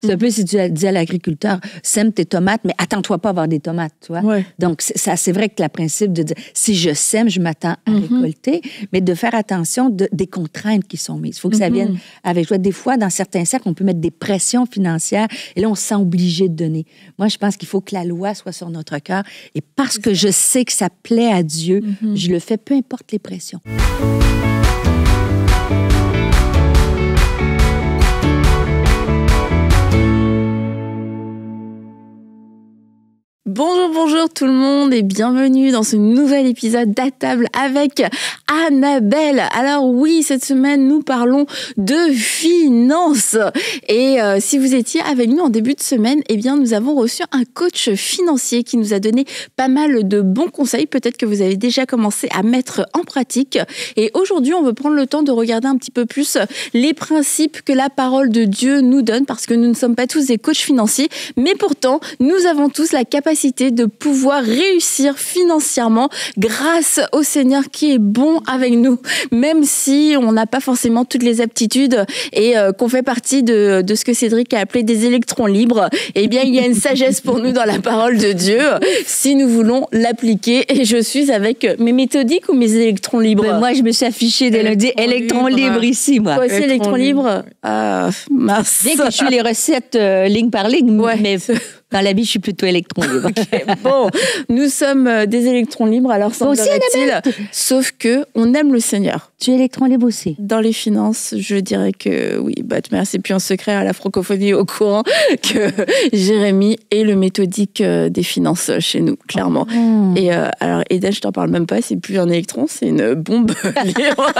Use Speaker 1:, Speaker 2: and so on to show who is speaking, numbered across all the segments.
Speaker 1: C'est un peu si tu dis à l'agriculteur, sème tes tomates, mais attends-toi pas à avoir des tomates, tu vois.
Speaker 2: Ouais.
Speaker 1: Donc, c'est vrai que le principe de dire, si je sème, je m'attends à récolter, mais de faire attention des contraintes qui sont mises. Il faut que ça vienne avec joie. Des fois, dans certains cercles, on peut mettre des pressions financières et là, on se sent obligé de donner. Moi, je pense qu'il faut que la loi soit sur notre cœur et parce que je sais que ça plaît à Dieu, je le fais, peu importe les pressions.
Speaker 2: Bonjour tout le monde et bienvenue dans ce nouvel épisode d'À table avec Annabelle. Alors oui, cette semaine, nous parlons de finances. Et si vous étiez avec nous en début de semaine, eh bien, nous avons reçu un coach financier qui nous a donné pas mal de bons conseils. Peut-être que vous avez déjà commencé à mettre en pratique. Et aujourd'hui, on veut prendre le temps de regarder un petit peu plus les principes que la parole de Dieu nous donne parce que nous ne sommes pas tous des coachs financiers, mais pourtant, nous avons tous la capacité de pouvoir réussir financièrement grâce au Seigneur qui est bon avec nous, même si on n'a pas forcément toutes les aptitudes et qu'on fait partie de ce que Cédric a appelé des électrons libres. Eh bien, il y a une sagesse pour nous dans la parole de Dieu si nous voulons l'appliquer. Et je suis avec mes méthodiques ou mes électrons libres.
Speaker 1: Mais moi, je me suis affichée dès lundi électrons libres ici, moi.
Speaker 2: Toi aussi, électrons libres. Ah, mince.
Speaker 1: Bien que je suis les recettes ligne par ligne, mais dans la vie, je suis plutôt électron libre.
Speaker 2: Okay, bon, nous sommes des électrons libres, alors semblerait-il, sauf que on aime le Seigneur.
Speaker 1: Tu es électron libre aussi.
Speaker 2: Dans les finances, je dirais que oui, c'est plus un secret à la francophonie au courant que Jérémy est le méthodique des finances chez nous, clairement. Et alors, Eden, je t'en parle même pas, c'est plus un électron, c'est une bombe libre.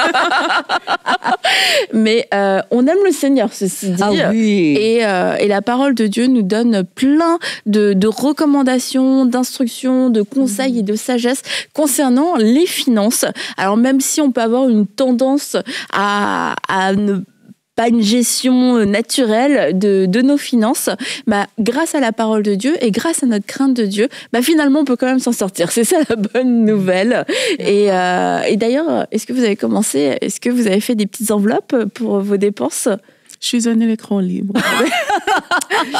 Speaker 2: Mais on aime le Seigneur, ceci dit.
Speaker 1: Ah oui.
Speaker 2: Et la parole de Dieu nous donne plein de recommandations, d'instructions, de conseils et de sagesse concernant les finances. Alors même si on peut avoir une tendance à ne pas une gestion naturelle de nos finances, grâce à la parole de Dieu et grâce à notre crainte de Dieu, finalement on peut quand même s'en sortir. C'est ça la bonne nouvelle. Et d'ailleurs, est-ce que vous avez commencé, est-ce que vous avez fait des petites enveloppes pour vos dépenses ?
Speaker 3: Je suis un électron libre.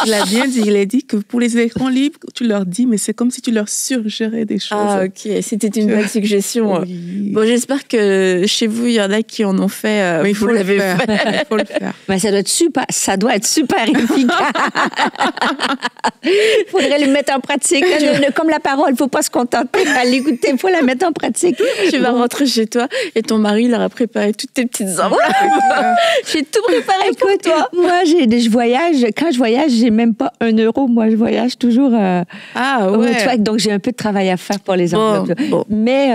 Speaker 3: Il a bien dit, il a dit que pour les électrons libres, tu leur dis, mais c'est comme si tu leur suggérais des choses.
Speaker 2: Ah, ok, c'était une bonne suggestion. Oui. Bon, j'espère que chez vous, il y en a qui en ont fait.
Speaker 3: Mais il faut le faire.
Speaker 2: Il faut le faire.
Speaker 1: Ça doit être super efficace. Il faudrait le mettre en pratique. Comme la parole, il ne faut pas se contenter à l'écouter, il faut la mettre en pratique.
Speaker 2: Tu vas rentrer chez toi et ton mari leur a préparé toutes tes petites enveloppes. J'ai tout préparé pour toi.
Speaker 1: Moi, je voyage. Quand je voyage, j'ai même pas 1 euro. Moi, je voyage toujours. Tu vois, donc, j'ai un peu de travail à faire pour les enveloppes. Bon. Mais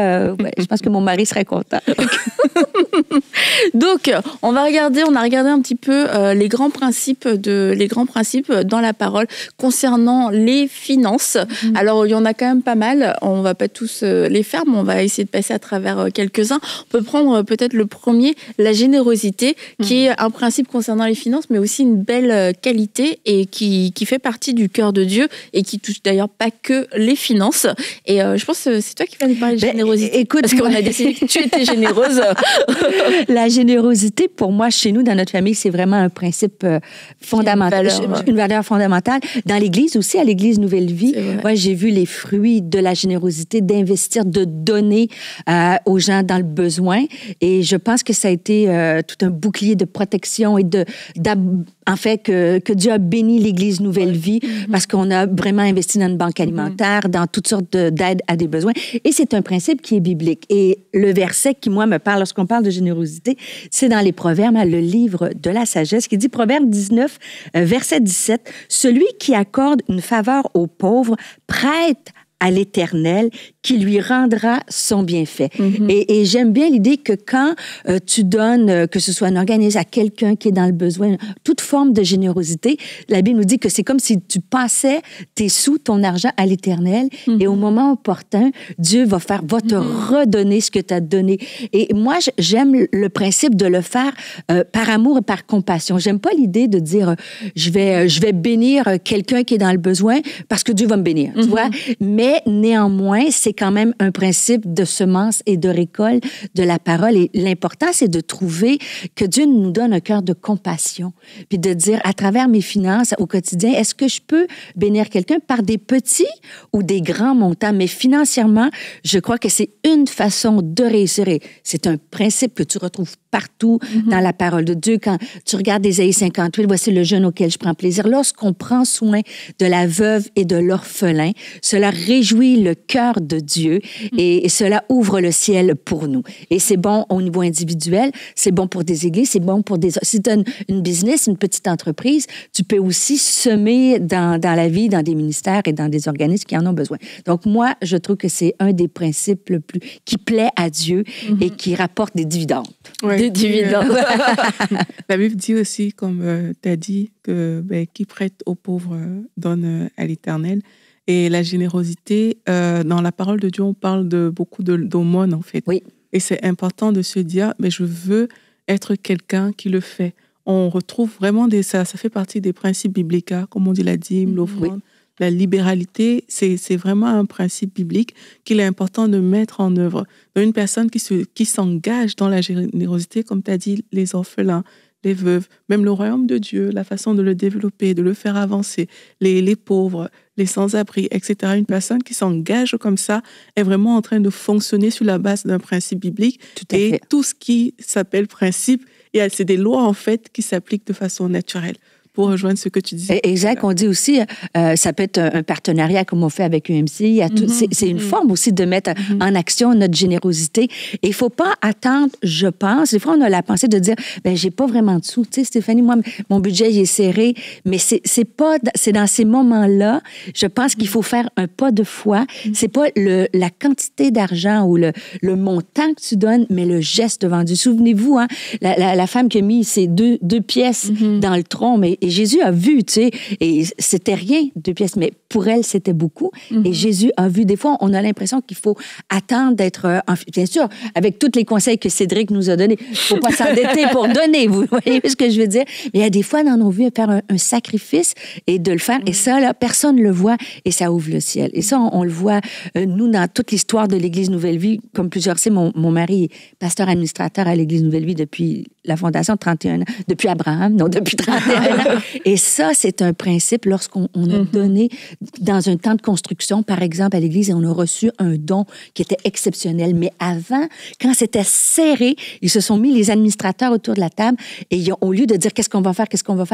Speaker 1: je pense que mon mari serait content.
Speaker 2: Donc, on a regardé un petit peu les grands principes dans la parole concernant les finances. Alors, il y en a quand même pas mal. On va pas tous les faire, mais on va essayer de passer à travers quelques-uns. On peut prendre peut-être le premier, la générosité, qui est un principe concernant les finances, mais aussi une belle qualité et qui fait partie du cœur de Dieu et qui touche d'ailleurs pas que les finances. Et je pense que c'est toi qui vas nous parler de générosité.
Speaker 1: Écoute,
Speaker 2: parce qu'on a décidé que tu étais généreuse.
Speaker 1: La générosité, pour moi, chez nous, dans notre famille, c'est vraiment un principe fondamental, une valeur fondamentale. Dans l'Église aussi, à l'Église Nouvelle Vie, moi, j'ai vu les fruits de la générosité, d'investir, de donner aux gens dans le besoin. Et je pense que ça a été tout un bouclier de protection et en fait, que Dieu a béni l'Église Nouvelle Vie parce qu'on a vraiment investi dans une banque alimentaire, dans toutes sortes d'aides à des besoins. Et c'est un principe qui est biblique. Et le verset qui, moi, me parle lorsqu'on parle de générosité, c'est dans les Proverbes, le livre de la sagesse, qui dit, Proverbe 19, verset 17, « Celui qui accorde une faveur aux pauvres prête à l'Éternel qui lui rendra son bienfait. » Et j'aime bien l'idée que quand tu donnes, que ce soit un organisme à quelqu'un qui est dans le besoin, toute forme de générosité, la Bible nous dit que c'est comme si tu passais tes sous, ton argent à l'Éternel et au moment opportun, Dieu va te redonner ce que tu as donné. Et moi, j'aime le principe de le faire par amour et par compassion. J'aime pas l'idée de dire je vais bénir quelqu'un qui est dans le besoin parce que Dieu va me bénir, tu vois? Mais Mais néanmoins, c'est quand même un principe de semence et de récolte de la parole. Et l'important, c'est de trouver que Dieu nous donne un cœur de compassion. Puis de dire, à travers mes finances au quotidien, est-ce que je peux bénir quelqu'un par des petits ou des grands montants? Mais financièrement, je crois que c'est une façon de réussir. Et c'est un principe que tu retrouves partout dans la parole de Dieu. Quand tu regardes Ésaïe 58, voici le jeûne auquel je prends plaisir. Lorsqu'on prend soin de la veuve et de l'orphelin, cela réjouit le cœur de Dieu et cela ouvre le ciel pour nous. Et c'est bon au niveau individuel, c'est bon pour des églises, c'est bon pour des... Si tu as une business, une petite entreprise, tu peux aussi semer dans la vie, dans des ministères et dans des organismes qui en ont besoin. Donc moi, je trouve que c'est un des principes le plus qui plaît à Dieu et qui rapporte des dividendes.
Speaker 3: Ouais.
Speaker 2: Des dividendes.
Speaker 3: La Bible dit aussi, comme tu as dit, que qui prête aux pauvres donne à l'Éternel. Et la générosité, dans la parole de Dieu, on parle de beaucoup d'aumônes, en fait.
Speaker 1: Oui.
Speaker 3: Et c'est important de se dire, je veux être quelqu'un qui le fait. On retrouve vraiment ça fait partie des principes bibliques, hein, comme on dit la dîme, l'offrande. La libéralité, c'est vraiment un principe biblique qu'il est important de mettre en œuvre. Donc, une personne qui s'engage dans la générosité, comme tu as dit, les orphelins, les veuves, même le royaume de Dieu, la façon de le développer, de le faire avancer, les pauvres, les sans-abri, etc. Une personne qui s'engage comme ça est vraiment en train de fonctionner sur la base d'un principe biblique. Tout ce qui s'appelle principe, c'est des lois, en fait, qui s'appliquent de façon naturelle. Pour rejoindre ce que tu disais.
Speaker 1: Exact. On dit aussi, ça peut être un partenariat comme on fait avec UMC. C'est une forme aussi de mettre en action notre générosité. Et il ne faut pas attendre, je pense. Des fois, on a la pensée de dire, j'ai pas vraiment de sous. Tu sais, Stéphanie, moi, mon budget il est serré. Mais c'est dans ces moments-là, je pense qu'il faut faire un pas de foi. C'est pas la quantité d'argent ou le montant que tu donnes, mais le geste devant Dieu. Souvenez-vous, hein, la femme qui a mis ses deux pièces dans le tronc, et Jésus a vu, tu sais, et c'était rien, 2 pièces, mais pour elle, c'était beaucoup. Et Jésus a vu. Des fois, on a l'impression qu'il faut attendre d'être... bien sûr, avec tous les conseils que Cédric nous a donnés, il ne faut pas s'endetter pour donner, vous voyez ce que je veux dire? Mais il y a des fois dans nos vies, faire un sacrifice et de le faire. Et ça, là, personne ne le voit et ça ouvre le ciel. Et ça, on le voit, nous, dans toute l'histoire de l'Église Nouvelle Vie. Comme plusieurs savent, mon mari est pasteur administrateur à l'Église Nouvelle Vie depuis la fondation de 31 ans, depuis Abraham, non, depuis 31 ans. Et ça, c'est un principe lorsqu'on a donné dans un temps de construction, par exemple, à l'Église, et on a reçu un don qui était exceptionnel. Mais avant, quand c'était serré, ils se sont mis les administrateurs autour de la table et au lieu de dire qu'est-ce qu'on va faire,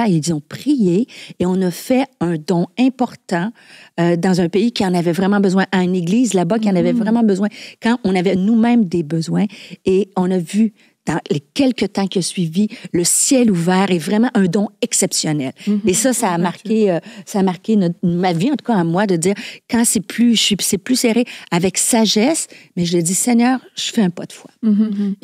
Speaker 1: ils ont prié et on a fait un don important dans un pays qui en avait vraiment besoin, à une église là-bas qui en avait vraiment besoin, quand on avait nous-mêmes des besoins. Et on a vu dans les quelques temps qui ont suivi, le ciel ouvert est vraiment un don exceptionnel. Et ça a marqué, ma vie, en tout cas à moi, de dire, quand c'est plus serré, avec sagesse, mais je le dis, Seigneur, je fais un pas de foi.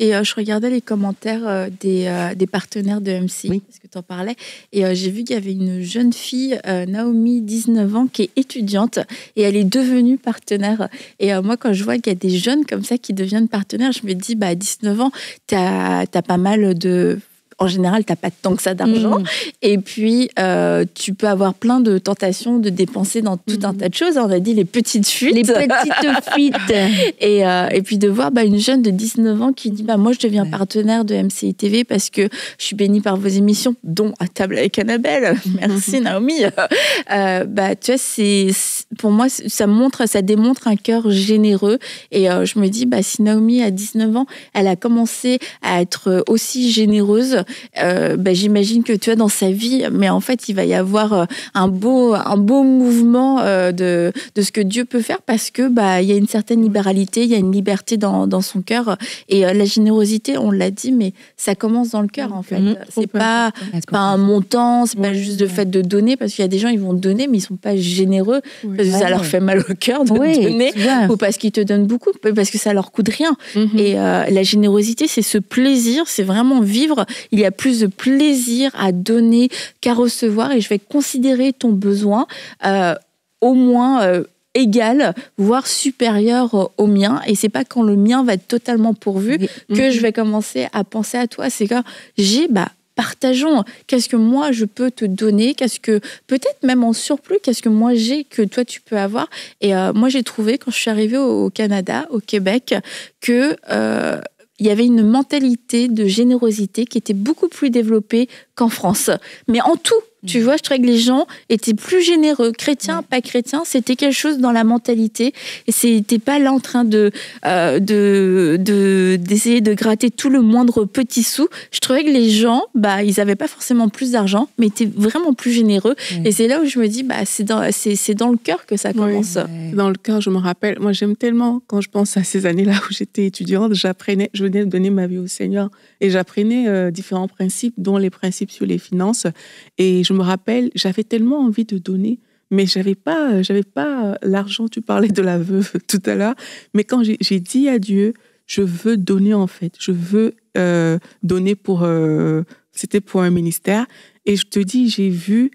Speaker 2: Et je regardais les commentaires des partenaires de MC, parce que tu en parlais, et j'ai vu qu'il y avait une jeune fille, Naomi, 19 ans, qui est étudiante, et elle est devenue partenaire. Et moi, quand je vois qu'il y a des jeunes comme ça qui deviennent partenaires, je me dis, à 19 ans, t'as pas mal de... En général, tu n'as pas tant que ça d'argent. Et puis, tu peux avoir plein de tentations de dépenser dans tout un tas de choses. On a dit les petites fuites.
Speaker 1: Les petites fuites.
Speaker 2: Et puis de voir une jeune de 19 ans qui dit moi, je deviens partenaire de MCI TV parce que je suis bénie par vos émissions, dont À table avec Annabelle. Merci, Naomi. Tu vois, pour moi, ça démontre un cœur généreux. Et je me dis, si Naomi, à 19 ans, elle a commencé à être aussi généreuse, j'imagine que tu vois dans sa vie, mais en fait il va y avoir un beau mouvement de ce que Dieu peut faire parce que il y a une certaine libéralité, il y a une liberté dans son cœur et la générosité, on l'a dit, mais ça commence dans le cœur en fait. C'est pas un montant, c'est pas juste le fait de donner, parce qu'il y a des gens ils vont donner mais ils sont pas généreux parce que ça leur fait mal au cœur de donner ou parce qu'ils te donnent beaucoup, parce que ça leur coûte rien. Et la générosité, c'est ce plaisir, c'est vraiment vivre. Il y a plus de plaisir à donner qu'à recevoir et je vais considérer ton besoin au moins égal, voire supérieur au mien. Et c'est pas quand le mien va être totalement pourvu que je vais commencer à penser à toi. C'est quand j'ai partageons. Qu'est-ce que moi, je peux te donner? Qu'est-ce que, peut-être même en surplus, qu'est-ce que moi j'ai que toi, tu peux avoir? Et moi, j'ai trouvé, quand je suis arrivée au Canada, au Québec, que il y avait une mentalité de générosité qui était beaucoup plus développée qu'en France. Mais en tout, tu vois, je trouvais que les gens étaient plus généreux, chrétiens, pas chrétiens, c'était quelque chose dans la mentalité. Et c'était pas là en train d'essayer de gratter tout le moindre petit sou. Je trouvais que les gens, ils avaient pas forcément plus d'argent, mais étaient vraiment plus généreux. Et c'est là où je me dis, c'est dans le cœur que ça commence.
Speaker 3: Dans le cœur, je me rappelle. Moi, j'aime tellement, quand je pense à ces années-là où j'étais étudiante, je venais de donner ma vie au Seigneur et j'apprenais différents principes, dont les principes sur les finances. Et je me rappelle, j'avais tellement envie de donner, mais j'avais pas l'argent. Tu parlais de la veuve tout à l'heure, mais quand j'ai dit à Dieu, je veux donner en fait, je veux donner c'était pour un ministère. Et je te dis, j'ai vu,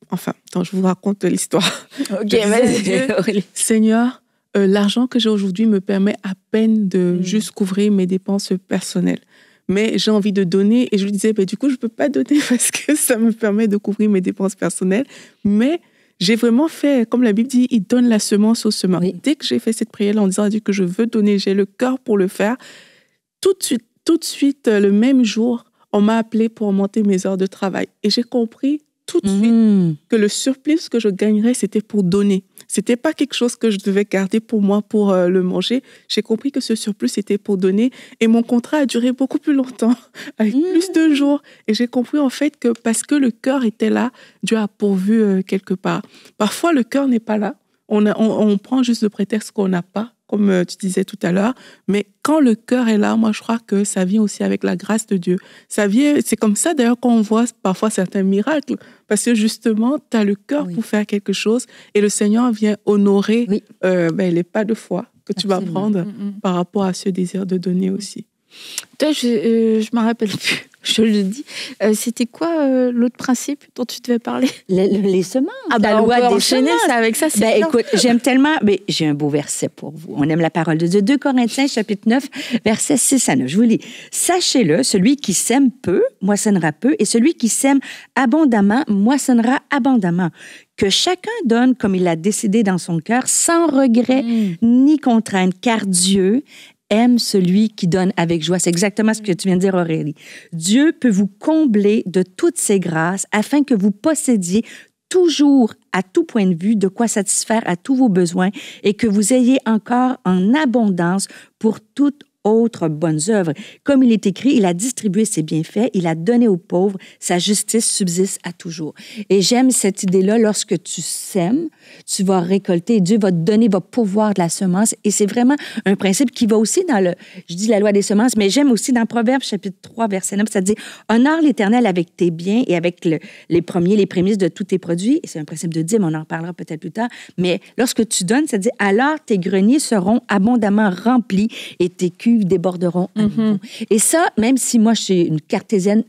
Speaker 3: attends, je vous raconte l'histoire.
Speaker 2: Ok, vas-y.
Speaker 3: Seigneur, l'argent que j'ai aujourd'hui me permet à peine de juste couvrir mes dépenses personnelles. Mais j'ai envie de donner et je lui disais, du coup, je ne peux pas donner parce que ça me permet de couvrir mes dépenses personnelles. Mais j'ai vraiment fait, comme la Bible dit, il donne la semence au semeur. Oui. Dès que j'ai fait cette prière en disant à Dieu que je veux donner, j'ai le cœur pour le faire, tout de suite, le même jour, on m'a appelé pour augmenter mes heures de travail. Et j'ai compris tout de suite que le surplus que je gagnerais, c'était pour donner. C'était pas quelque chose que je devais garder pour moi pour le manger. J'ai compris que ce surplus, c'était pour donner. Et mon contrat a duré beaucoup plus longtemps, avec plus de jours. Et j'ai compris en fait que parce que le cœur était là, Dieu a pourvu quelque part. Parfois, le cœur n'est pas là. On prend juste le prétexte qu'on n'a pas, comme tu disais tout à l'heure. Mais quand le cœur est là, moi, je crois que ça vient aussi avec la grâce de Dieu. C'est comme ça, d'ailleurs, qu'on voit parfois certains miracles. Parce que justement, tu as le cœur pour faire quelque chose et le Seigneur vient honorer les pas de foi que tu vas prendre par rapport à ce désir de donner aussi.
Speaker 2: Toi, je ne me rappelle plus. Je le dis. C'était quoi l'autre principe dont tu devais parler?
Speaker 1: Les semences.
Speaker 2: La loi des semences. Ça avec ça, c'est
Speaker 1: écoute, j'aime tellement... Mais j'ai un beau verset pour vous. On aime la parole de Dieu. 2 Corinthiens, chapitre 9, versets 6 à 9. Je vous lis. « Sachez-le, celui qui sème peu, moissonnera peu, et celui qui sème abondamment, moissonnera abondamment. Que chacun donne comme il l'a décidé dans son cœur, sans regret ni contrainte, car Dieu aime celui qui donne avec joie. » C'est exactement ce que tu viens de dire, Aurélie. Dieu peut vous combler de toutes ses grâces afin que vous possédiez toujours, à tout point de vue, de quoi satisfaire à tous vos besoins et que vous ayez encore en abondance pour toute autres bonnes œuvres. Comme il est écrit, il a distribué ses bienfaits, il a donné aux pauvres, sa justice subsiste à toujours. Et j'aime cette idée-là, lorsque tu sèmes, tu vas récolter, Dieu va te donner, va pourvoir de la semence. Et c'est vraiment un principe qui va aussi dans je dis la loi des semences, mais j'aime aussi dans Proverbes, chapitre 3, verset 9, ça dit « Honore l'Éternel avec tes biens et avec les prémices de tous tes produits. » Et c'est un principe de dîme, on en reparlera peut-être plus tard. Mais lorsque tu donnes, ça dit « Alors tes greniers seront abondamment remplis et tes cuves déborderont à nouveau. » Et ça, même si moi, je suis une cartésienne,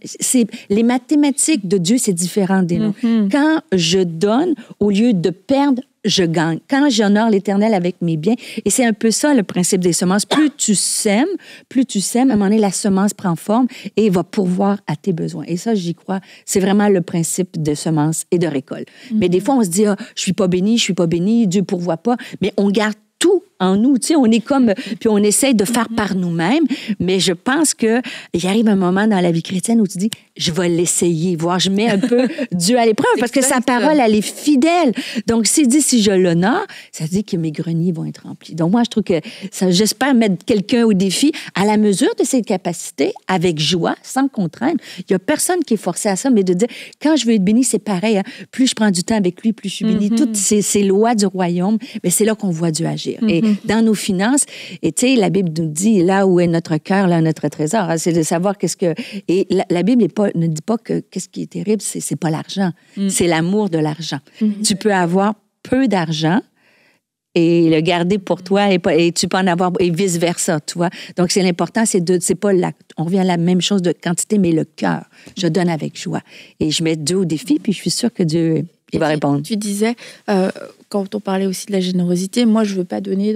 Speaker 1: les mathématiques de Dieu, c'est différent des nôtres. Quand je donne, au lieu de perdre, je gagne. Quand j'honore l'Éternel avec mes biens, et c'est un peu ça le principe des semences, plus tu sèmes, à un moment donné, la semence prend forme et va pourvoir à tes besoins. Et ça, j'y crois, c'est vraiment le principe de semences et de récolte. Mais des fois, on se dit, je suis pas béni, Dieu pourvoit pas, mais on garde tout en nous, tu sais, on est comme, puis on essaye de faire par nous-mêmes, mais je pense qu'il arrive un moment dans la vie chrétienne où tu dis, je vais l'essayer, voir, je mets un peu Dieu à l'épreuve, parce que sa parole, elle est fidèle. Donc, s'il dit, si je l'honore, ça dit que mes greniers vont être remplis. Donc, moi, je trouve que j'espère mettre quelqu'un au défi à la mesure de ses capacités, avec joie, sans contrainte. Il n'y a personne qui est forcé à ça, mais de dire, quand je veux être béni, c'est pareil, hein, plus je prends du temps avec lui, plus je suis béni. Toutes ces lois du royaume, mais c'est là qu'on voit Dieu agir. Et dans nos finances, et tu sais, la Bible nous dit, là où est notre cœur, là notre trésor. Hein, c'est de savoir qu'est-ce que... Et la Bible ne dit pas que qu'est-ce qui est terrible, c'est pas l'argent. C'est l'amour de l'argent. Tu peux avoir peu d'argent et le garder pour toi et tu peux en avoir et vice-versa, tu vois. Donc, c'est l'important, c'est pas on revient à la même chose de quantité, mais le cœur. Je donne avec joie. Et je mets Dieu au défi, puis je suis sûre que Dieu... Il va répondre.
Speaker 2: Tu disais, quand on parlait aussi de la générosité, moi, je ne veux pas donner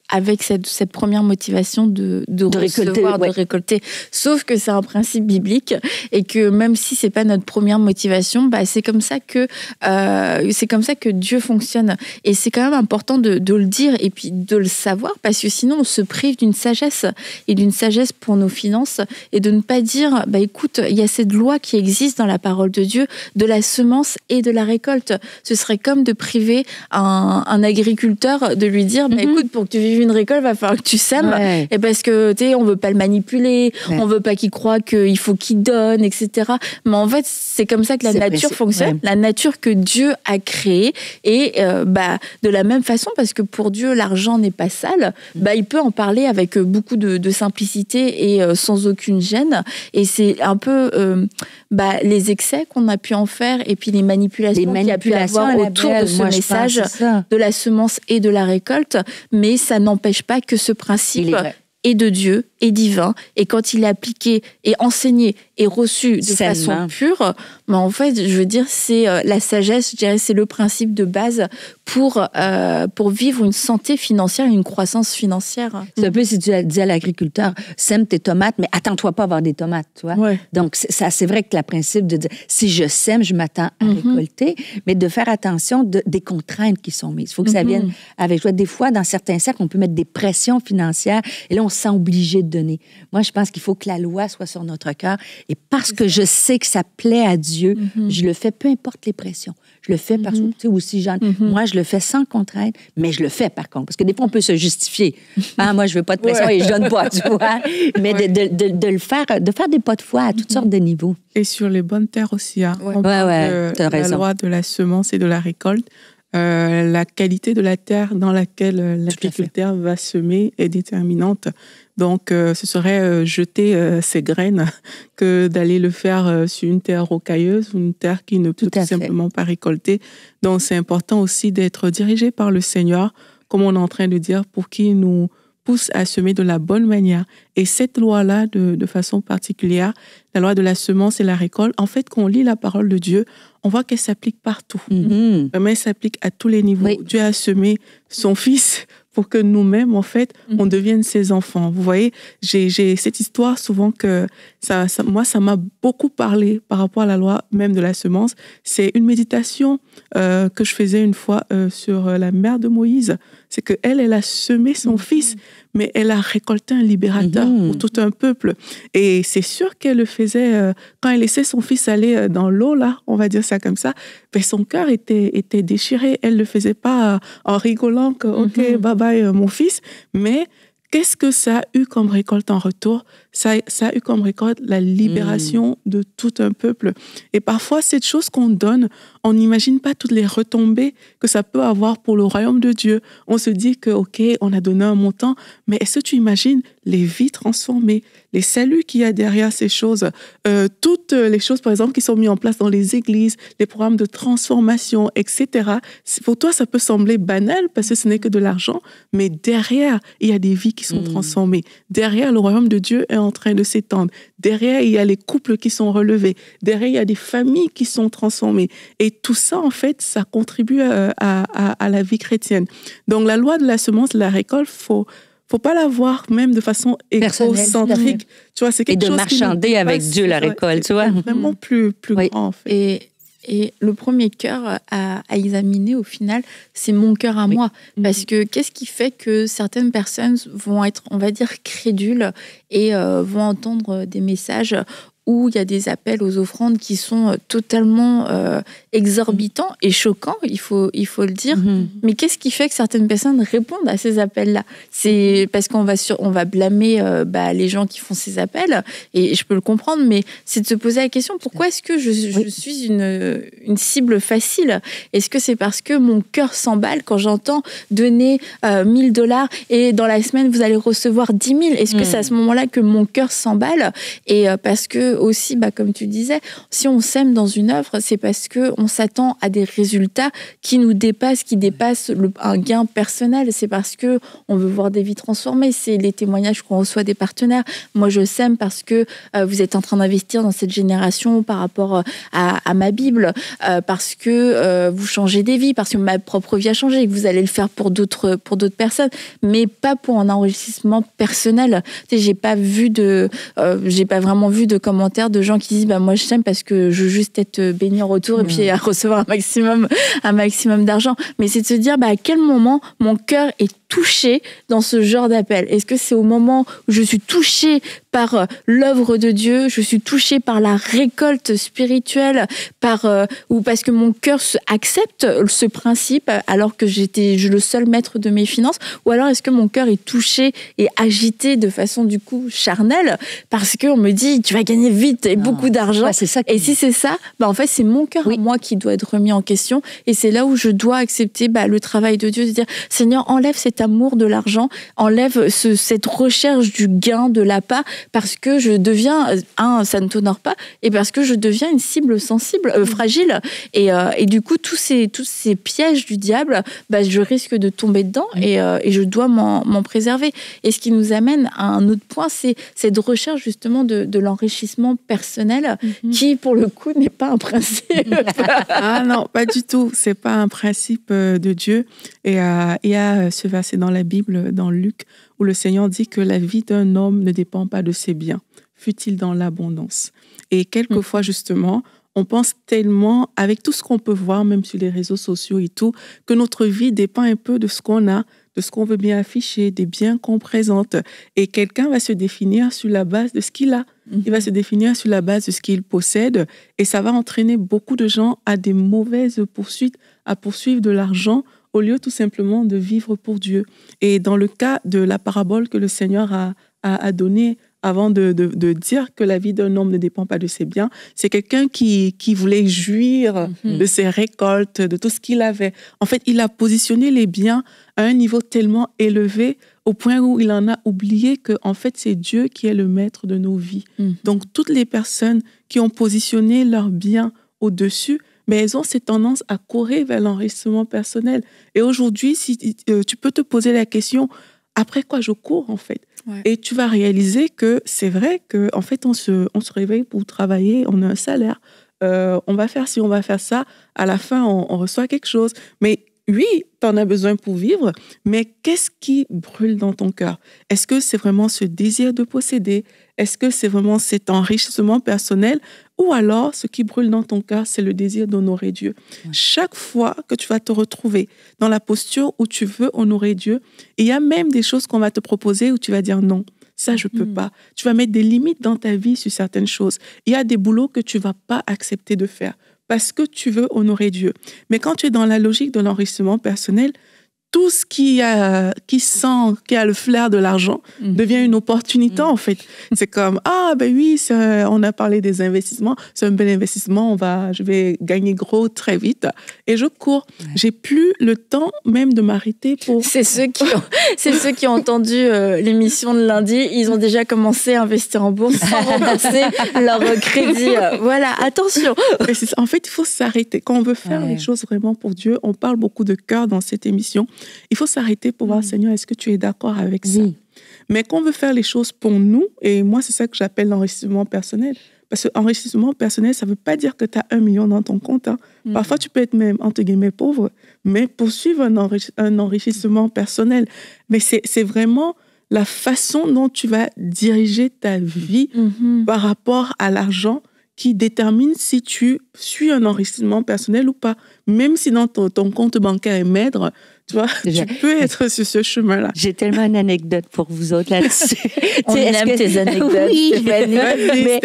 Speaker 2: avec cette première motivation de recevoir, de récolter. Sauf que c'est un principe biblique et que même si c'est pas notre première motivation, c'est comme ça que Dieu fonctionne. Et c'est quand même important de le dire et puis de le savoir, parce que sinon on se prive d'une sagesse pour nos finances, et de ne pas dire écoute, il y a cette loi qui existe dans la parole de Dieu de la semence et de la récolte. Ce serait comme de priver un agriculteur, de lui dire écoute, pour que tu vives une récolte, va falloir que tu sèmes, et parce que on veut pas le manipuler, on veut pas qu'il croie qu'il faut qu'il donne, etc. Mais en fait, c'est comme ça que la nature fonctionne, la nature que Dieu a créée. Et de la même façon, parce que pour Dieu, l'argent n'est pas sale, il peut en parler avec beaucoup de simplicité et sans aucune gêne. Et c'est un peu les excès qu'on a pu en faire, et puis les manipulations qu'il y a pu avoir autour de ce message de la semence et de la récolte. Mais ça n'empêche pas que ce principe est de Dieu, est divin, et quand il est appliqué et enseigné et reçu de façon pure, en fait, je veux dire, c'est la sagesse, je dirais, c'est le principe de base pour vivre une santé financière et une croissance financière.
Speaker 1: C'est un peu si tu dis à l'agriculteur, sème tes tomates, mais attends-toi pas à avoir des tomates, tu vois. Ouais. Donc, c'est vrai que le principe de dire, si je sème, je m'attends à récolter, mais de faire attention des contraintes qui sont mises. Il faut que ça vienne avec toi. Des fois, dans certains cercles, on peut mettre des pressions financières, et là, on se sent obligé de donner. Moi, je pense qu'il faut que la loi soit sur notre cœur, et parce que je sais que ça plaît à Dieu, je le fais, peu importe les pressions. Je le fais parce que, tu sais, aussi, moi, je le fais sans contrainte, mais je le fais par contre. Parce que des fois, on peut se justifier. Moi, je veux pas de pression et je donne pas, tu vois. Mais de le faire, de faire des pas de foi à toutes sortes de niveaux.
Speaker 3: Et sur les bonnes terres aussi. On parle de la loi de la semence et de la récolte. La qualité de la terre dans laquelle l'agriculteur va semer est déterminante. Donc, ce serait jeter ses graines que d'aller le faire sur une terre rocailleuse ou une terre qui ne peut tout simplement pas récolter. Donc, c'est important aussi d'être dirigé par le Seigneur, comme on est en train de dire, pour qu'il nous pousse à semer de la bonne manière. Et cette loi-là, de façon particulière, la loi de la semence et la récolte, en fait, quand on lit la parole de Dieu, on voit qu'elle s'applique partout. Vraiment, elle s'applique à tous les niveaux. Oui. Dieu a semé son Fils pour que nous-mêmes, en fait, on devienne ses enfants. Vous voyez, j'ai cette histoire souvent que moi, ça m'a beaucoup parlé par rapport à la loi même de la semence. C'est une méditation que je faisais une fois sur la mère de Moïse. C'est qu'elle a semé son fils, mais elle a récolté un libérateur pour tout un peuple. Et c'est sûr qu'elle le faisait quand elle laissait son fils aller dans l'eau, là, on va dire ça comme ça, mais son cœur était déchiré. Elle ne le faisait pas en rigolant que « Ok, bye bye mon fils », mais qu'est-ce que ça a eu comme récolte en retour ? Ça a eu comme récolte la libération de tout un peuple. Et parfois, cette chose qu'on donne, on n'imagine pas toutes les retombées que ça peut avoir pour le royaume de Dieu. On se dit que, OK, on a donné un montant, mais est-ce que tu imagines les vies transformées, les saluts qu'il y a derrière ces choses, toutes les choses, par exemple, qui sont mises en place dans les églises, les programmes de transformation, etc. Pour toi, ça peut sembler banal parce que ce n'est que de l'argent, mais derrière, il y a des vies qui sont transformées. Derrière, le royaume de Dieu est en train de s'étendre. Derrière, il y a les couples qui sont relevés. Derrière, il y a des familles qui sont transformées. Et tout ça, en fait, ça contribue à la vie chrétienne. Donc, la loi de la semence, de la récolte, faut pas la voir même de façon égocentrique. Tu vois, c'est quelque chose
Speaker 1: de marchander avec Dieu la récolte, tu vois.
Speaker 3: Vraiment plus grand, en fait.
Speaker 2: Et le premier cœur à examiner, au final, c'est mon cœur à moi. Parce que qu'est-ce qui fait que certaines personnes vont être, on va dire, crédules et vont entendre des messages où il y a des appels aux offrandes qui sont totalement exorbitants et choquants, il faut le dire. Mais qu'est-ce qui fait que certaines personnes répondent à ces appels-là ? C'est parce qu'on va blâmer les gens qui font ces appels, et je peux le comprendre, mais c'est de se poser la question, pourquoi est-ce que je suis une cible facile ? Est-ce que c'est parce que mon cœur s'emballe quand j'entends donner $1,000 et dans la semaine, vous allez recevoir 10 000 ? Est-ce que c'est à ce moment-là que mon cœur s'emballe ? Et parce que aussi, comme tu disais, si on s'aime dans une œuvre, c'est parce qu'on s'attend à des résultats qui nous dépassent, qui dépassent un gain personnel. C'est parce qu'on veut voir des vies transformées. C'est les témoignages qu'on reçoit des partenaires. Moi, je s'aime parce que vous êtes en train d'investir dans cette génération par rapport à ma Bible, parce que vous changez des vies, parce que ma propre vie a changé et que vous allez le faire pour d'autres personnes, mais pas pour un enrichissement personnel. Tu sais, j'ai pas vraiment vu de commentaires de gens qui disent moi je t'aime parce que je veux juste être béni en retour et puis recevoir un maximum d'argent. Mais c'est de se dire à quel moment mon cœur est touché dans ce genre d'appel. Est-ce que c'est au moment où je suis touchée par l'œuvre de Dieu, je suis touchée par la récolte spirituelle, ou parce que mon cœur accepte ce principe alors que j'étais le seul maître de mes finances, ou alors est-ce que mon cœur est touché et agité de façon du coup charnelle parce qu'on me dit tu vas gagner vite et beaucoup d'argent.
Speaker 1: Ouais, c'est ça
Speaker 2: et si c'est ça, en fait c'est mon cœur à moi qui doit être remis en question, et c'est là où je dois accepter le travail de Dieu, de dire Seigneur, enlève cet amour de l'argent, enlève cette recherche du gain, de l'appât, parce que je deviens, ça ne t'honore pas, et parce que je deviens une cible sensible, fragile, et du coup tous ces pièges du diable, je risque de tomber dedans, et je dois m'en préserver. Et ce qui nous amène à un autre point, c'est cette recherche justement de l'enrichissement personnel, qui pour le coup n'est pas un principe.
Speaker 3: Ah non, pas du tout, c'est pas un principe de Dieu. Et il y a ce verset dans la Bible, dans Luc, où le Seigneur dit que la vie d'un homme ne dépend pas de ses biens, fût-il dans l'abondance. Et quelquefois, justement, on pense tellement, avec tout ce qu'on peut voir, même sur les réseaux sociaux et tout, que notre vie dépend un peu de ce qu'on a, de ce qu'on veut bien afficher, des biens qu'on présente. Et quelqu'un va se définir sur la base de ce qu'il a. Il va se définir sur la base de ce qu'il possède. Et ça va entraîner beaucoup de gens à des mauvaises poursuites, à poursuivre de l'argent, au lieu tout simplement de vivre pour Dieu. Et dans le cas de la parabole que le Seigneur a donnée avant de dire que la vie d'un homme ne dépend pas de ses biens, c'est quelqu'un qui voulait jouir de ses récoltes, de tout ce qu'il avait. En fait, il a positionné les biens à un niveau tellement élevé au point où il en a oublié que, en fait, c'est Dieu qui est le maître de nos vies. Donc, toutes les personnes qui ont positionné leurs biens au-dessus, mais elles ont cette tendance à courir vers l'enrichissement personnel. Et aujourd'hui, si tu peux te poser la question, après quoi je cours, en fait? Ouais. Et tu vas réaliser que c'est vrai qu'en fait, on se réveille pour travailler, on a un salaire, on va faire ci, on va faire ça. À la fin, on reçoit quelque chose. Mais oui, tu en as besoin pour vivre, mais qu'est-ce qui brûle dans ton cœur? Est-ce que c'est vraiment ce désir de posséder? Est-ce que c'est vraiment cet enrichissement personnel? Ou alors, ce qui brûle dans ton cœur, c'est le désir d'honorer Dieu. Ouais. Chaque fois que tu vas te retrouver dans la posture où tu veux honorer Dieu, il y a même des choses qu'on va te proposer où tu vas dire non. Ça, je peux pas. Tu vas mettre des limites dans ta vie sur certaines choses. Il y a des boulots que tu vas pas accepter de faire parce que tu veux honorer Dieu. Mais quand tu es dans la logique de l'enrichissement personnel, tout ce qui a le flair de l'argent devient une opportunité, en fait. C'est comme, oui, on a parlé des investissements, c'est un bel investissement, je vais gagner gros très vite. Et je cours. Ouais. J'ai plus le temps même de m'arrêter pour...
Speaker 2: C'est ceux qui ont entendu l'émission de lundi, ils ont déjà commencé à investir en bourse sans rembourser leur crédit. Voilà, attention.
Speaker 3: En fait, il faut s'arrêter. Quand on veut faire les choses vraiment pour Dieu, on parle beaucoup de cœur dans cette émission. Il faut s'arrêter pour voir, Seigneur, est-ce que tu es d'accord avec ça? Mais quand on veut faire les choses pour nous, et moi, c'est ça que j'appelle l'enrichissement personnel. Parce que enrichissement personnel, ça ne veut pas dire que tu as 1 million dans ton compte. Hein. Parfois, tu peux être même, entre guillemets, pauvre, mais poursuivre un enrichissement personnel. Mais c'est vraiment la façon dont tu vas diriger ta vie par rapport à l'argent qui détermine si tu suis un enrichissement personnel ou pas. Même si dans ton compte bancaire est maigre, tu vois, tu peux être sur ce chemin-là.
Speaker 1: J'ai tellement une anecdote pour vous autres là-dessus.
Speaker 2: On aime tes anecdotes.
Speaker 1: Oui, mais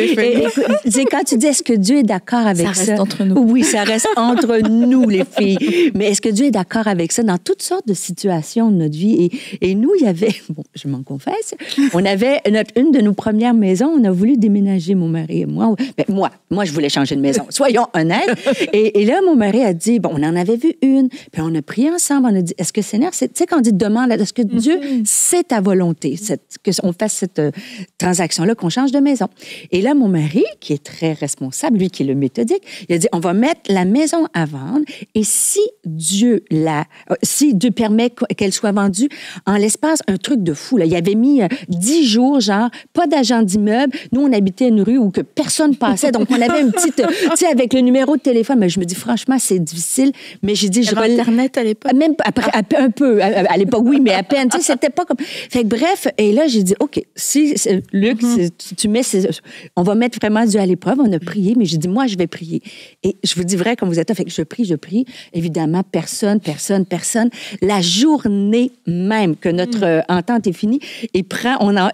Speaker 1: quand tu dis, est-ce que Dieu est d'accord avec ça?
Speaker 2: Ça reste entre nous.
Speaker 1: Oui, ça reste entre nous, les filles. Mais est-ce que Dieu est d'accord avec ça dans toutes sortes de situations de notre vie? Et nous, il y avait, je m'en confesse, on avait une de nos premières maisons, on a voulu déménager, mon mari et moi. moi. Moi, je voulais changer de maison. Soyons honnêtes. Et là, mon mari a dit, bon, on en avait vu une, puis on a prié ensemble, on a dit, est-ce que Seigneur, tu sais, quand on dit demande, est-ce que Dieu, c'est ta volonté, qu'on fasse cette transaction-là, qu'on change de maison? Et là, mon mari, qui est très responsable, lui qui est le méthodique, il a dit, on va mettre la maison à vendre, et si Dieu permet qu'elle soit vendue en l'espace, un truc de fou, là. Il avait mis 10 jours, genre, pas d'agent d'immeuble. Nous, on habitait une rue où que personne passait, donc on avait une petite, tu sais, avec le numéro de téléphone. Mais je me dis, franchement, c'est difficile. Mais j'ai dit,
Speaker 2: il y avait Internet à l'époque?
Speaker 1: Même après, un peu. À l'époque, oui, mais à peine. Tu sais, c'était pas comme... Fait que bref, et là, j'ai dit, OK, si, Luc, tu mets... On va mettre vraiment Dieu à l'épreuve. On a prié, mais j'ai dit, moi, je vais prier. Et je vous dis vrai, comme vous êtes là, fait que je prie. Évidemment, personne. La journée même que notre entente est finie,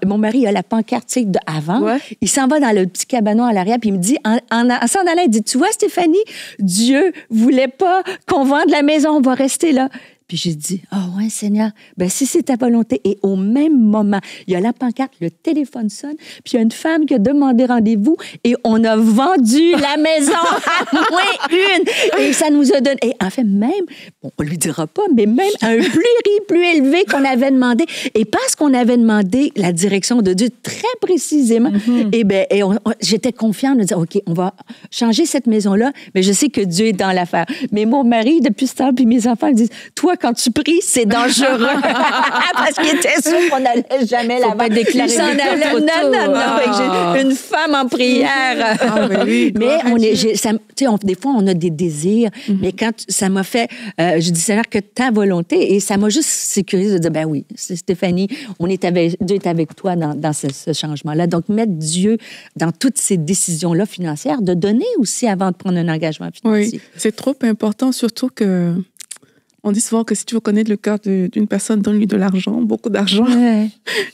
Speaker 1: mon mari a la pancarte avant. Ouais. Il s'en va dans le petit cabanon à l'arrière, puis il me dit, en s'en allant, il dit, tu vois, Stéphanie, Dieu voulait pas qu'on vende la maison, on va rester là. Puis j'ai dit, ouais, Seigneur, ben si c'est ta volonté. Et au même moment, il y a la pancarte, le téléphone sonne, puis il y a une femme qui a demandé rendez-vous et on a vendu la maison à moins une. Et ça nous a donné... Et en fait, même, bon, on lui dira pas, mais même un prix plus élevé qu'on avait demandé. Et parce qu'on avait demandé la direction de Dieu très précisément, j'étais confiante de dire, OK, on va changer cette maison-là, mais je sais que Dieu est dans l'affaire. Mais mon mari, depuis ce temps, puis mes enfants, ils disent, toi, quand tu pries, c'est dangereux. Parce qu'il était sûr qu'on n'allait jamais là-bas.
Speaker 2: Pas déclarer
Speaker 1: non. J'ai une femme en prière. Des fois, on a des désirs, mais quand ça m'a fait... je dis, Seigneur, que ta volonté, et ça m'a juste sécurisé de dire, ben oui, Stéphanie, Dieu est avec toi dans ce changement-là. Donc, mettre Dieu dans toutes ces décisions-là financières, de donner aussi avant de prendre un engagement financier.
Speaker 3: Oui, c'est trop important, surtout que... On dit souvent que si tu veux connaître le cœur d'une personne, donne-lui de l'argent, beaucoup d'argent,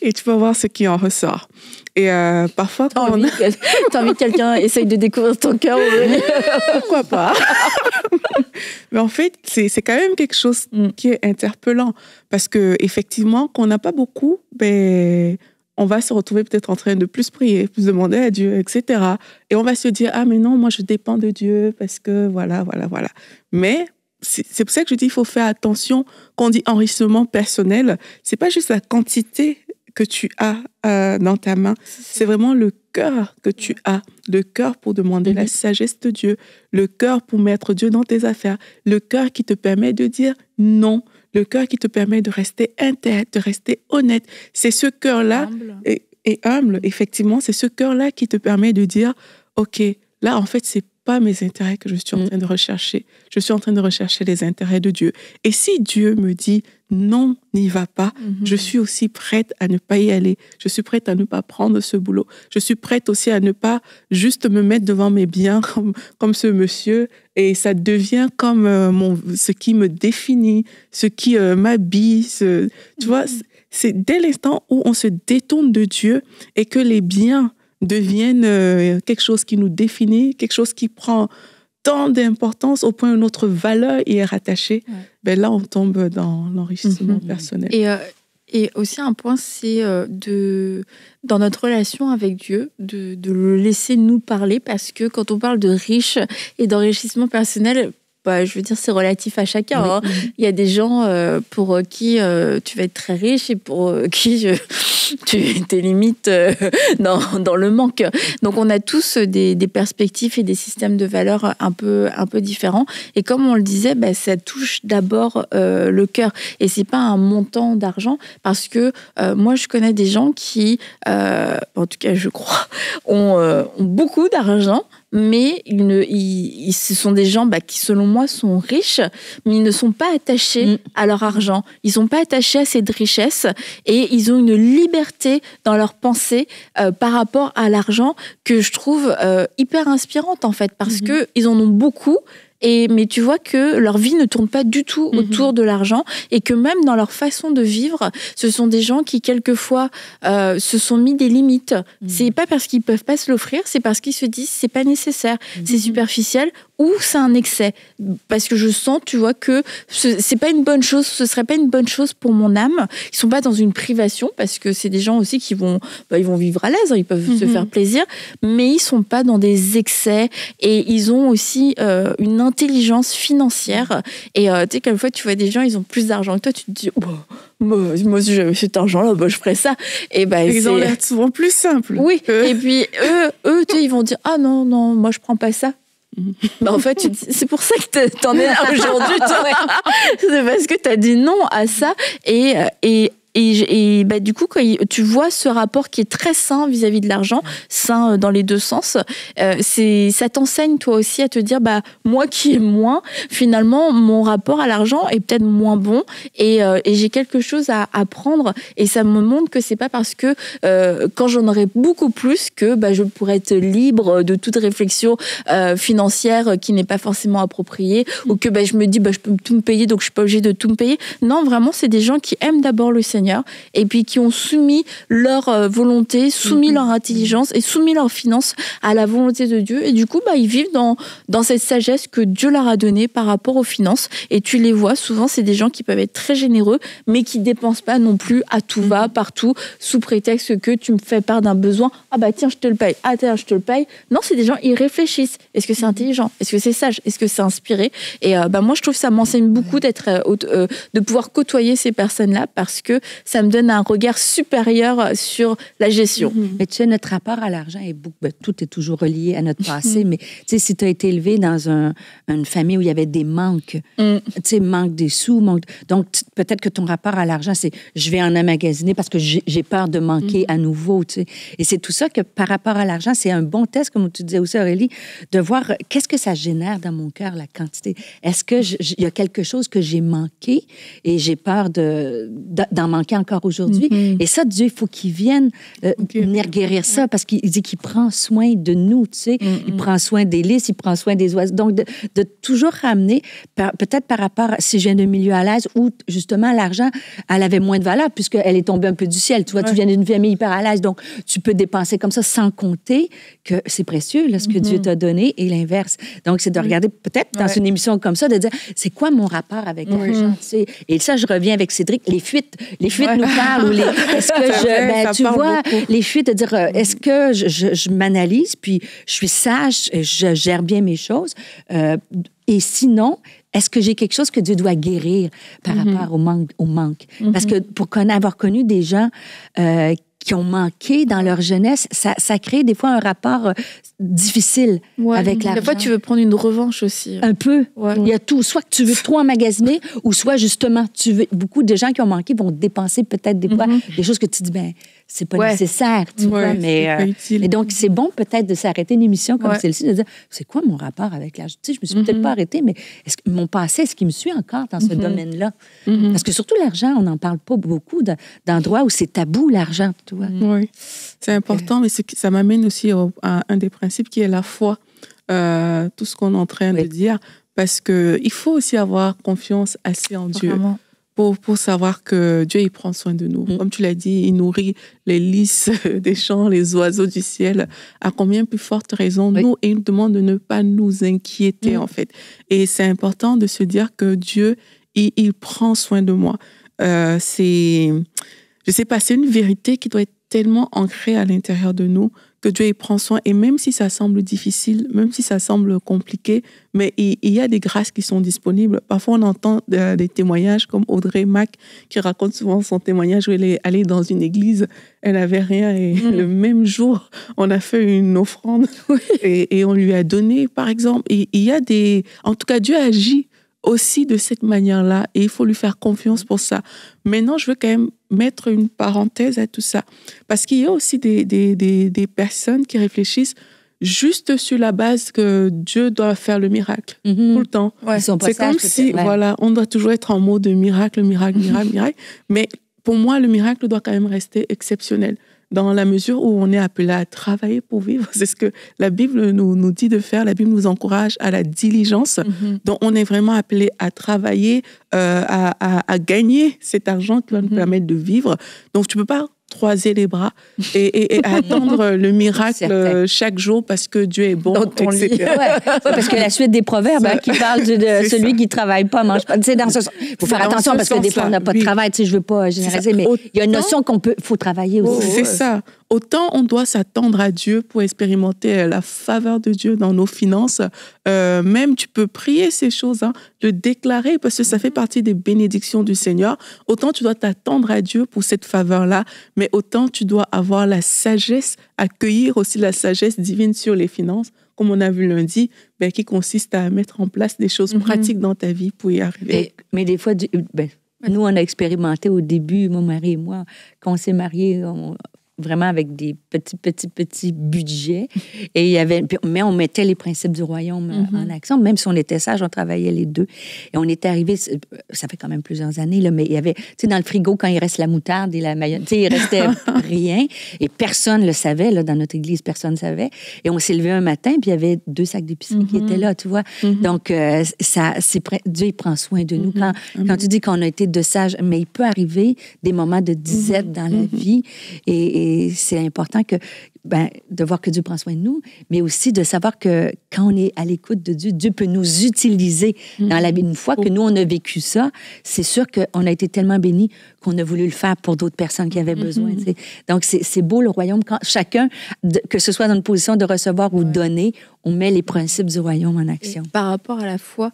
Speaker 3: et tu vas voir ce qui en ressort. Et parfois,
Speaker 2: t'as envie que quelqu'un essaye de découvrir ton cœur.
Speaker 3: Pourquoi pas? Mais en fait, c'est quand même quelque chose qui est interpellant, parce que effectivement, quand on n'a pas beaucoup, on va se retrouver peut-être en train de plus prier, plus demander à Dieu, etc. Et on va se dire, mais non, moi je dépends de Dieu parce que voilà. Mais c'est pour ça que je dis, il faut faire attention. Quand on dit enrichissement personnel, c'est pas juste la quantité que tu as dans ta main, c'est vraiment le cœur que tu as, le cœur pour demander la sagesse de Dieu, le cœur pour mettre Dieu dans tes affaires, le cœur qui te permet de dire non, le cœur qui te permet de rester intègre, de rester honnête. C'est ce cœur-là, et humble, effectivement, c'est ce cœur-là qui te permet de dire, OK, là, en fait, c'est pas mes intérêts que je suis en train de rechercher. Je suis en train de rechercher les intérêts de Dieu. Et si Dieu me dit non, n'y va pas, je suis aussi prête à ne pas y aller. Je suis prête à ne pas prendre ce boulot. Je suis prête aussi à ne pas juste me mettre devant mes biens comme ce monsieur. Et ça devient comme ce qui me définit, ce qui m'habille. Tu vois, c'est dès l'instant où on se détourne de Dieu et que les biens deviennent quelque chose qui nous définit, quelque chose qui prend tant d'importance au point où notre valeur y est rattachée, là, on tombe dans l'enrichissement personnel.
Speaker 2: Et aussi un point, c'est dans notre relation avec Dieu, de le laisser nous parler, parce que quand on parle de riche et d'enrichissement personnel, je veux dire, c'est relatif à chacun. Oui. Hein. Il y a des gens pour qui tu vas être très riche et pour qui tu es limite dans le manque. Donc, on a tous des perspectives et des systèmes de valeurs un peu différents. Et comme on le disait, ça touche d'abord le cœur. Et c'est pas un montant d'argent, parce que moi, je connais des gens qui, en tout cas, je crois, ont beaucoup d'argent, mais ce sont des gens qui, selon moi, sont riches, mais ils ne sont pas attachés à leur argent. Ils ne sont pas attachés à cette richesse, et ils ont une liberté dans leur pensée par rapport à l'argent que je trouve hyper inspirante, en fait, parce qu'ils en ont beaucoup. mais tu vois que leur vie ne tourne pas du tout autour de l'argent et que même dans leur façon de vivre, ce sont des gens qui quelquefois se sont mis des limites. C'est pas parce qu'ils peuvent pas se l'offrir, c'est parce qu'ils se disent c'est pas nécessaire, c'est superficiel ou c'est un excès. Parce que je sens, tu vois, que c'est pas une bonne chose, ce serait pas une bonne chose pour mon âme. Ils sont pas dans une privation parce que c'est des gens aussi qui vont vivre à l'aise, ils peuvent se faire plaisir, mais ils sont pas dans des excès et ils ont aussi une intelligence financière. Et tu sais, quelquefois, tu vois des gens, ils ont plus d'argent que toi, tu te dis, moi, si j'avais cet argent-là, je ferais ça. Et
Speaker 3: ils ont l'air souvent plus simples.
Speaker 2: Oui, et puis eux, tu sais, ils vont dire, ah non, moi, je prends pas ça. En fait, c'est pour ça que t'en es là aujourd'hui, toi. C'est parce que t'as dit non à ça. Et du coup, quand tu vois ce rapport qui est très sain vis-à-vis de l'argent, sain dans les deux sens, ça t'enseigne toi aussi à te dire, moi qui ai moins, finalement, mon rapport à l'argent est peut-être moins bon et j'ai quelque chose à apprendre. Et ça me montre que c'est pas parce que quand j'en aurai beaucoup plus que je pourrais être libre de toute réflexion financière qui n'est pas forcément appropriée ou que je me dis, je peux tout me payer, donc je suis pas obligée de tout me payer. Non, vraiment, c'est des gens qui aiment d'abord le Seigneur et puis qui ont soumis leur volonté, soumis leur intelligence et soumis leurs finances à la volonté de Dieu. Et du coup, ils vivent dans cette sagesse que Dieu leur a donnée par rapport aux finances. Et tu les vois, souvent, c'est des gens qui peuvent être très généreux, mais qui dépensent pas non plus à tout va, partout, sous prétexte que tu me fais part d'un besoin. Ah tiens, je te le paye. Ah tiens, je te le paye. Non, c'est des gens, ils réfléchissent. Est-ce que c'est intelligent? Est-ce que c'est sage? Est-ce que c'est inspiré? Et moi, je trouve que ça m'enseigne beaucoup de pouvoir côtoyer ces personnes-là parce que ça me donne un regard supérieur sur la gestion.
Speaker 1: Mais tu sais, notre rapport à l'argent est beaucoup... tout est toujours relié à notre passé, mais tu sais, si tu as été élevé dans une famille où il y avait des manques, tu sais, manque des sous, donc peut-être que ton rapport à l'argent, c'est je vais en emmagasiner parce que j'ai peur de manquer à nouveau, tu sais. Et c'est tout ça que par rapport à l'argent, c'est un bon test, comme tu disais aussi, Aurélie, de voir qu'est-ce que ça génère dans mon cœur, la quantité. Est-ce qu'il y a quelque chose que j'ai manqué et j'ai peur d'en manquer encore aujourd'hui. Et ça, Dieu, il faut qu'il vienne venir guérir ça parce qu'il dit qu'il prend soin de nous, tu sais. Il prend soin des lys, il prend soin des oiseaux. Donc, de toujours ramener, peut-être par rapport, si je viens d'un milieu à l'aise où, justement, l'argent, elle avait moins de valeur puisqu'elle est tombée un peu du ciel. Tu vois, tu viens d'une famille hyper à l'aise, donc tu peux dépenser comme ça sans compter que c'est précieux, là, ce que Dieu t'a donné et l'inverse. Donc, c'est de regarder peut-être dans une émission comme ça, de dire, c'est quoi mon rapport avec l'argent, tu sais. Et ça, je reviens avec Cédric, les fuites nous parlent, ou est-ce que tu vois, beaucoup. Les fuites, de dire, est-ce que je m'analyse, puis je suis sage, je gère bien mes choses, et sinon, est-ce que j'ai quelque chose que Dieu doit guérir par rapport au manque? Parce que pour avoir connu des gens qui ont manqué dans leur jeunesse, ça crée des fois un rapport difficile avec l'argent.
Speaker 2: Des fois, tu veux prendre une revanche aussi.
Speaker 1: Un peu. Ouais. Il y a tout. Soit que tu veux trop emmagasiner, ou soit justement, tu veux... Beaucoup de gens qui ont manqué vont dépenser peut-être des fois des choses que tu dis, c'est pas nécessaire, tu vois, mais et donc, c'est bon peut-être de s'arrêter une émission comme celle-ci, de dire, c'est quoi mon rapport avec l'argent? Tu sais, je me suis peut-être pas arrêtée, mais est-ce que mon passé, est-ce qu'il me suit encore dans ce domaine-là? Parce que surtout l'argent, on n'en parle pas beaucoup d'endroits où c'est tabou, l'argent, tu vois.
Speaker 3: Oui, c'est important, mais ça m'amène aussi à un des principes qui est la foi, tout ce qu'on est en train de dire, parce qu'il faut aussi avoir confiance assez en Dieu. Vraiment. Pour savoir que Dieu, il prend soin de nous. Comme tu l'as dit, il nourrit les lys des champs, les oiseaux du ciel. À combien plus forte raison, nous, et il nous demande de ne pas nous inquiéter, en fait. Et c'est important de se dire que Dieu, il prend soin de moi. Je sais pas, c'est une vérité qui doit être tellement ancrée à l'intérieur de nous que Dieu, il prend soin. Et même si ça semble difficile, même si ça semble compliqué, mais il y a des grâces qui sont disponibles. Parfois, on entend des témoignages comme Audrey Mack, qui raconte souvent son témoignage où elle est allée dans une église, elle n'avait rien, et le même jour, on a fait une offrande et on lui a donné, par exemple. Et il y a en tout cas, Dieu agit aussi de cette manière-là, et il faut lui faire confiance pour ça. Maintenant, je veux quand même mettre une parenthèse à tout ça, parce qu'il y a aussi des personnes qui réfléchissent juste sur la base que Dieu doit faire le miracle, tout le temps. C'est comme si, on doit toujours être en mode miracle, mais pour moi, le miracle doit quand même rester exceptionnel. dans la mesure où on est appelé à travailler pour vivre. C'est ce que la Bible nous dit de faire. La Bible nous encourage à la diligence. Donc, on est vraiment appelé à travailler, à gagner cet argent qui va nous permettre de vivre. Donc, tu ne peux pas croiser les bras et attendre le miracle chaque jour parce que Dieu est bon, etc.
Speaker 1: Ouais, parce que la suite des proverbes qui parle de celui qui ne travaille pas, mange pas. Il faut faire attention parce que des fois, on n'a pas de travail. Je ne veux pas généraliser, mais il y a une notion faut travailler aussi.
Speaker 3: C'est ça. Autant on doit s'attendre à Dieu pour expérimenter la faveur de Dieu dans nos finances. Même tu peux prier ces choses, le déclarer parce que ça fait partie des bénédictions du Seigneur. Autant tu dois t'attendre à Dieu pour cette faveur-là, mais autant tu dois avoir la sagesse, accueillir aussi la sagesse divine sur les finances, comme on a vu lundi, qui consiste à mettre en place des choses pratiques dans ta vie pour y arriver.
Speaker 1: Mais des fois, nous, on a expérimenté au début, mon mari et moi, quand on s'est mariés, vraiment avec des petits budgets. Mais on mettait les principes du royaume en action. Même si on était sage, on travaillait les deux. Et on était arrivés, ça fait quand même plusieurs années, là, mais il y avait, dans le frigo, quand il reste la moutarde et la mayonnaise, il restait rien. Et personne ne le savait, là, dans notre église, personne ne savait. Et on s'est levé un matin, puis il y avait 2 sacs d'épicerie qui étaient là, tu vois. Donc, Dieu, il prend soin de nous. Quand tu dis qu'on a été de sages, mais il peut arriver des moments de disette dans la vie. Et c'est important de voir que Dieu prend soin de nous, mais aussi de savoir que quand on est à l'écoute de Dieu, Dieu peut nous utiliser dans la vie. Une fois que nous, on a vécu ça, c'est sûr qu'on a été tellement bénis qu'on a voulu le faire pour d'autres personnes qui avaient besoin. Donc, c'est beau le royaume. Quand chacun, que ce soit dans une position de recevoir ou donner, on met les principes du royaume en action.
Speaker 2: Et par rapport à la foi,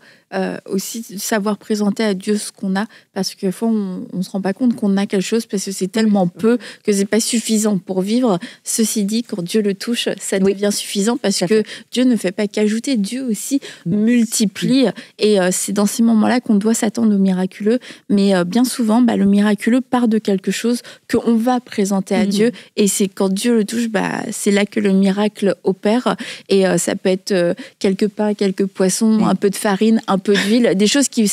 Speaker 2: aussi savoir présenter à Dieu ce qu'on a, parce que des fois, on ne se rend pas compte qu'on a quelque chose parce que c'est tellement peu que ce n'est pas suffisant pour vivre. Ceci dit, quand Dieu le touche, ça devient suffisant parce que Dieu ne fait pas qu'ajouter, Dieu aussi multiplie. Et c'est dans ces moments-là qu'on doit s'attendre au miraculeux. Mais bien souvent, le miraculeux part de quelque chose qu'on va présenter à Dieu. Et c'est quand Dieu le touche, c'est là que le miracle opère. Et ça peut être quelques pains, quelques poissons, un peu de farine, un peu d'huile, des choses qui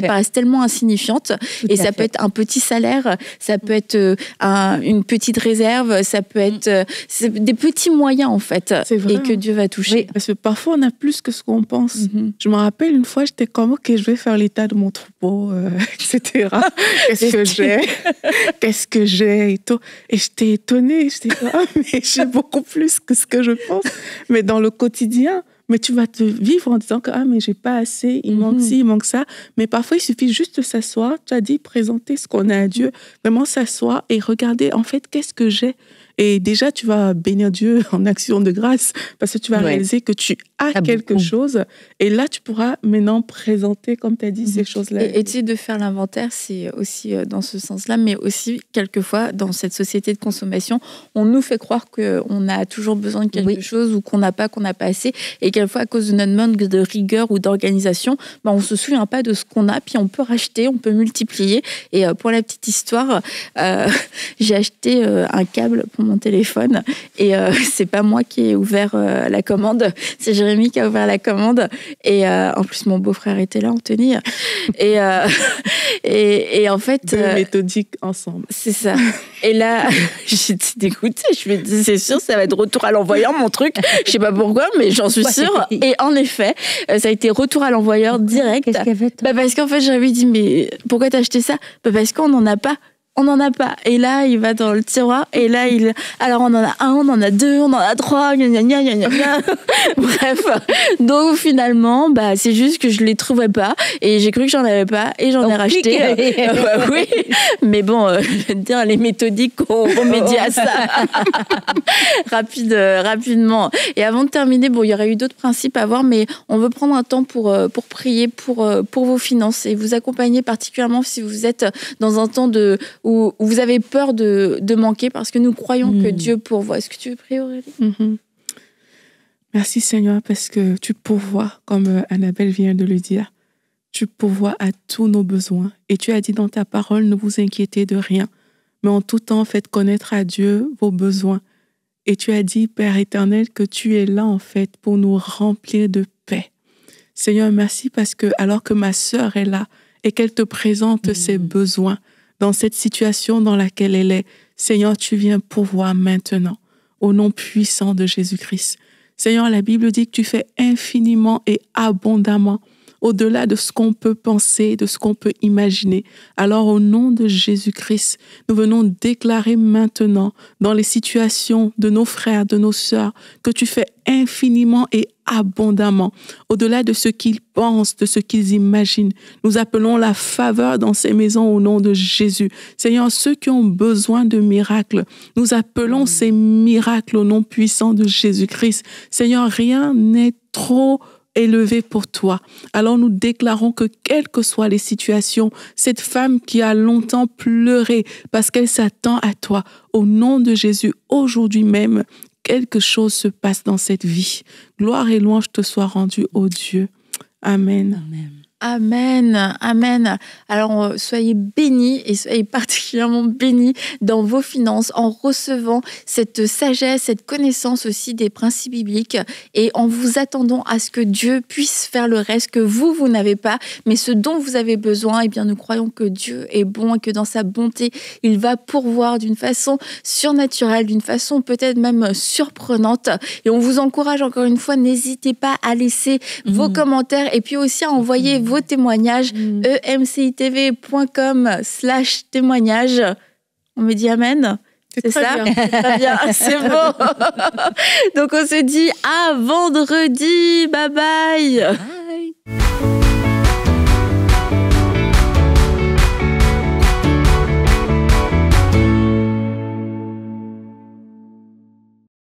Speaker 2: paraissent tellement insignifiantes. Et ça peut être un petit salaire, ça peut être une petite réserve, ça peut être des petits moyens, en fait, et que Dieu va toucher.
Speaker 3: Oui, parce que parfois, on a plus que ce qu'on pense. Je me rappelle, une fois, j'étais comme, OK, je vais faire l'état de mon troupeau, etc. Qu'est-ce que j'ai et tout. Et j'étais étonnée. J'étais comme, mais j'ai beaucoup plus que ce que je pense. Mais dans le quotidien, mais tu vas te vivre en disant que mais j'ai pas assez, il manque ci, il manque ça. Mais parfois, il suffit juste de s'asseoir. Tu as dit présenter ce qu'on a à Dieu. Vraiment s'asseoir et regarder, en fait, qu'est-ce que j'ai. Et déjà, tu vas bénir Dieu en action de grâce parce que tu vas réaliser que tu as quelque chose. Et là, tu pourras maintenant présenter, comme tu as dit, ces choses-là.
Speaker 2: Et essayer de faire l'inventaire, c'est aussi dans ce sens-là. Mais aussi, quelquefois, dans cette société de consommation, on nous fait croire qu'on a toujours besoin de quelque chose ou qu'on n'a pas assez. Et quelquefois, à cause de notre manque de rigueur ou d'organisation, on ne se souvient pas de ce qu'on a. Puis on peut racheter, on peut multiplier. Et pour la petite histoire, j'ai acheté un câble pour mon téléphone et c'est pas moi qui ai ouvert la commande, c'est Jérémy qui a ouvert la commande et en plus mon beau-frère était là, Anthony, et en fait
Speaker 3: deux méthodiques ensemble,
Speaker 2: c'est ça. Et là j'étais dégoûtée, je me dis c'est sûr ça va être retour à l'envoyeur mon truc, je sais pas pourquoi mais j'en suis sûre. Et en effet ça a été retour à l'envoyeur direct.
Speaker 1: Qu'est-ce qu'elle fait,
Speaker 2: parce qu'en fait Jérémy dit mais pourquoi t'as acheté ça? Parce qu'on n'en a pas. On n'en a pas. Et là, il va dans le tiroir. Et là, alors on en a un, on en a deux, on en a trois. Gna, gna, gna, gna, gna. Bref. Donc finalement, c'est juste que je les trouvais pas. Et j'ai cru que j'en avais pas. Et j'en ai racheté. Oui. Mais bon, je vais te dire, les méthodiques ont remédié à ça. Rapidement. Et avant de terminer, il y aurait eu d'autres principes à voir, mais on veut prendre un temps pour prier pour vos finances et vous accompagner particulièrement si vous êtes dans un temps où vous avez peur de manquer parce que nous croyons que Dieu pourvoit. Est-ce que tu veux prier, Aurélie?
Speaker 3: Merci Seigneur parce que tu pourvois, comme Annabelle vient de le dire. Tu pourvois à tous nos besoins. Et tu as dit dans ta parole, ne vous inquiétez de rien, mais en tout temps, faites connaître à Dieu vos besoins. Et tu as dit, Père éternel, que tu es là, en fait, pour nous remplir de paix. Seigneur, merci parce que alors que ma sœur est là et qu'elle te présente ses besoins, dans cette situation dans laquelle elle est. Seigneur, tu viens pourvoir maintenant, au nom puissant de Jésus-Christ. Seigneur, la Bible dit que tu fais infiniment et abondamment, au-delà de ce qu'on peut penser, de ce qu'on peut imaginer. Alors, au nom de Jésus-Christ, nous venons déclarer maintenant, dans les situations de nos frères, de nos sœurs, que tu fais infiniment et abondamment, au-delà de ce qu'ils pensent, de ce qu'ils imaginent. Nous appelons la faveur dans ces maisons au nom de Jésus. Seigneur, ceux qui ont besoin de miracles, nous appelons ces miracles au nom puissant de Jésus-Christ. Seigneur, rien n'est trop élevé pour toi. Alors nous déclarons que quelles que soient les situations, cette femme qui a longtemps pleuré parce qu'elle s'attend à toi, au nom de Jésus, aujourd'hui même, quelque chose se passe dans cette vie. Gloire et louange te soient rendues, ô Dieu. Amen.
Speaker 2: Amen. Amen, amen. Alors, soyez bénis et soyez particulièrement bénis dans vos finances en recevant cette sagesse, cette connaissance aussi des principes bibliques et en vous attendant à ce que Dieu puisse faire le reste que vous n'avez pas, mais ce dont vous avez besoin, eh bien, nous croyons que Dieu est bon et que dans sa bonté, il va pourvoir d'une façon surnaturelle, d'une façon peut-être même surprenante. Et on vous encourage encore une fois, n'hésitez pas à laisser vos commentaires et puis aussi à envoyer vos témoignages, emcitv.com/témoignages. On me dit amen? C'est ça? Très bien, c'est bon. Donc on se dit à vendredi. Bye bye.
Speaker 1: Bye.